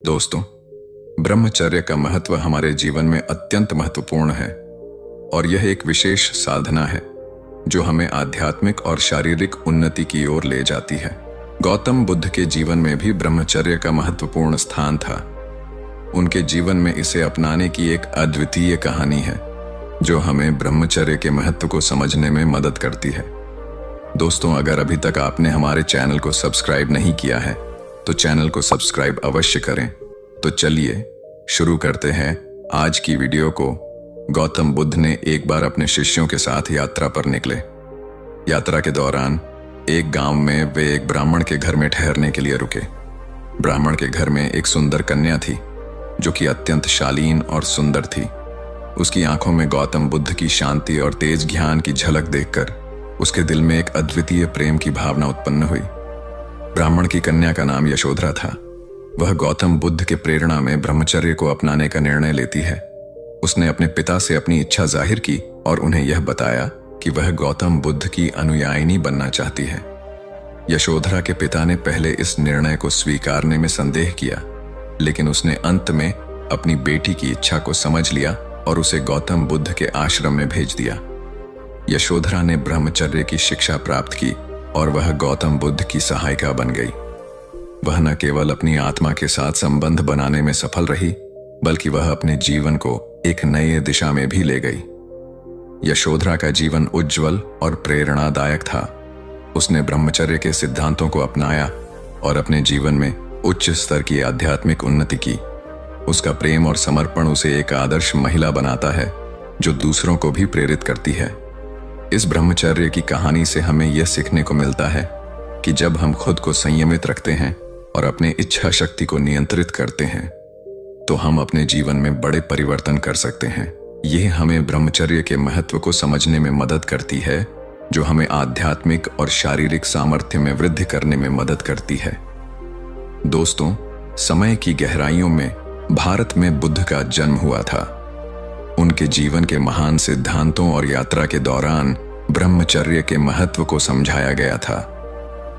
दोस्तों, ब्रह्मचर्य का महत्व हमारे जीवन में अत्यंत महत्वपूर्ण है और यह एक विशेष साधना है जो हमें आध्यात्मिक और शारीरिक उन्नति की ओर ले जाती है। गौतम बुद्ध के जीवन में भी ब्रह्मचर्य का महत्वपूर्ण स्थान था। उनके जीवन में इसे अपनाने की एक अद्वितीय कहानी है जो हमें ब्रह्मचर्य के महत्व को समझने में मदद करती है। दोस्तों, अगर अभी तक आपने हमारे चैनल को सब्सक्राइब नहीं किया है तो चैनल को सब्सक्राइब अवश्य करें। तो चलिए शुरू करते हैं आज की वीडियो को। गौतम बुद्ध ने एक बार अपने शिष्यों के साथ यात्रा पर निकले। यात्रा के दौरान एक गांव में वे एक ब्राह्मण के घर में ठहरने के लिए रुके। ब्राह्मण के घर में एक सुंदर कन्या थी जो कि अत्यंत शालीन और सुंदर थी। उसकी आंखों में गौतम बुद्ध की शांति और तेज ज्ञान की झलक देखकर उसके दिल में एक अद्वितीय प्रेम की भावना उत्पन्न हुई। ब्राह्मण की कन्या का नाम यशोधरा था। वह गौतम बुद्ध के प्रेरणा में ब्रह्मचर्य को अपनाने का निर्णय लेती है। उसने अपने पिता से अपनी इच्छा जाहिर की और उन्हें यह बताया कि वह गौतम बुद्ध की अनुयायिनी बनना चाहती है। यशोधरा के पिता ने पहले इस निर्णय को स्वीकारने में संदेह किया, लेकिन उसने अंत में अपनी बेटी की इच्छा को समझ लिया और उसे गौतम बुद्ध के आश्रम में भेज दिया। यशोधरा ने ब्रह्मचर्य की शिक्षा प्राप्त की और वह गौतम बुद्ध की सहायिका बन गई। वह न केवल अपनी आत्मा के साथ संबंध बनाने में सफल रही, बल्कि वह अपने जीवन को एक नई दिशा में भी ले गई। यशोधरा का जीवन उज्जवल और प्रेरणादायक था। उसने ब्रह्मचर्य के सिद्धांतों को अपनाया और अपने जीवन में उच्च स्तर की आध्यात्मिक उन्नति की। उसका प्रेम और समर्पण उसे एक आदर्श महिला बनाता है जो दूसरों को भी प्रेरित करती है। इस ब्रह्मचर्य की कहानी से हमें यह सीखने को मिलता है कि जब हम खुद को संयमित रखते हैं और अपने इच्छा शक्ति को नियंत्रित करते हैं तो हम अपने जीवन में बड़े परिवर्तन कर सकते हैं। यह हमें ब्रह्मचर्य के महत्व को समझने में मदद करती है जो हमें आध्यात्मिक और शारीरिक सामर्थ्य में वृद्धि करने में मदद करती है। दोस्तों, समय की गहराइयों में भारत में बुद्ध का जन्म हुआ था। उनके जीवन के महान सिद्धांतों और यात्रा के दौरान ब्रह्मचर्य के महत्व को समझाया गया था।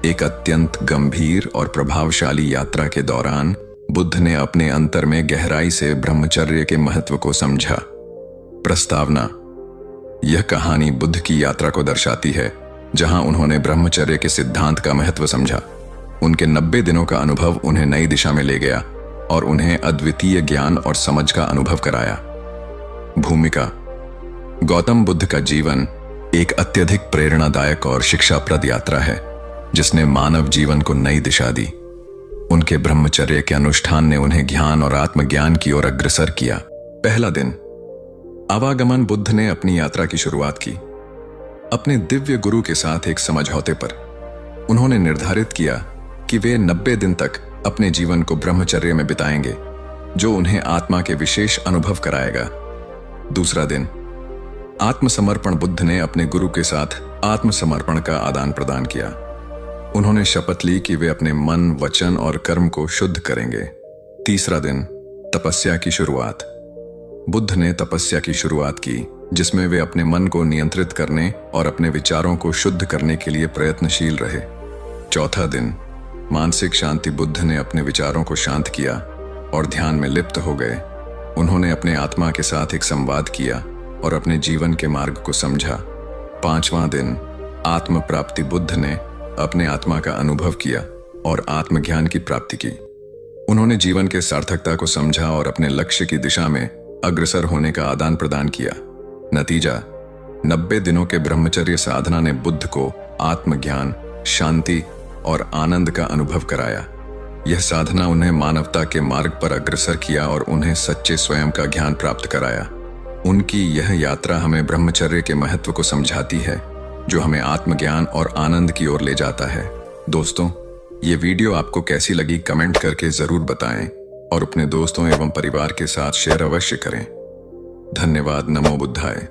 एक अत्यंत गंभीर और प्रभावशाली यात्रा के दौरान बुद्ध ने अपने अंतर में गहराई से ब्रह्मचर्य के महत्व को समझा। प्रस्तावना: यह कहानी बुद्ध की यात्रा को दर्शाती है जहां उन्होंने ब्रह्मचर्य के सिद्धांत का महत्व समझा। उनके 90 दिनों का अनुभव उन्हें नई दिशा में ले गया और उन्हें अद्वितीय ज्ञान और समझ का अनुभव कराया। भूमिका: गौतम बुद्ध का जीवन एक अत्यधिक प्रेरणादायक और शिक्षाप्रद यात्रा है जिसने मानव जीवन को नई दिशा दी। उनके ब्रह्मचर्य के अनुष्ठान ने उन्हें ज्ञान और आत्मज्ञान की ओर अग्रसर किया। पहला दिन। आवागमन: बुद्ध ने अपनी यात्रा की शुरुआत की अपने दिव्य गुरु के साथ एक समझौते पर। उन्होंने निर्धारित किया कि वे 90 दिन तक अपने जीवन को ब्रह्मचर्य में बिताएंगे जो उन्हें आत्मा के विशेष अनुभव कराएगा। दूसरा दिन। आत्मसमर्पण: बुद्ध ने अपने गुरु के साथ आत्मसमर्पण का आदान प्रदान किया। उन्होंने शपथ ली कि वे अपने मन, वचन और कर्म को शुद्ध करेंगे। तीसरा दिन। तपस्या की शुरुआत: बुद्ध ने तपस्या की शुरुआत की जिसमें वे अपने मन को नियंत्रित करने और अपने विचारों को शुद्ध करने के लिए प्रयत्नशील रहे। चौथा दिन। मानसिक शांति: बुद्ध ने अपने विचारों को शांत किया और ध्यान में लिप्त हो गए। उन्होंने अपने आत्मा के साथ एक संवाद किया और अपने जीवन के मार्ग को समझा। पांचवां दिन। आत्म प्राप्ति: बुद्ध ने अपने आत्मा का अनुभव किया और आत्मज्ञान की प्राप्ति की। उन्होंने जीवन के सार्थकता को समझा और अपने लक्ष्य की दिशा में अग्रसर होने का आदान प्रदान किया। नतीजा: 90 दिनों के ब्रह्मचर्य साधना ने बुद्ध को आत्मज्ञान, शांति और आनंद का अनुभव कराया। यह साधना उन्हें मानवता के मार्ग पर अग्रसर किया और उन्हें सच्चे स्वयं का ज्ञान प्राप्त कराया। उनकी यह यात्रा हमें ब्रह्मचर्य के महत्व को समझाती है जो हमें आत्मज्ञान और आनंद की ओर ले जाता है। दोस्तों, ये वीडियो आपको कैसी लगी कमेंट करके जरूर बताएं और अपने दोस्तों एवं परिवार के साथ शेयर अवश्य करें। धन्यवाद। नमो बुद्धाय।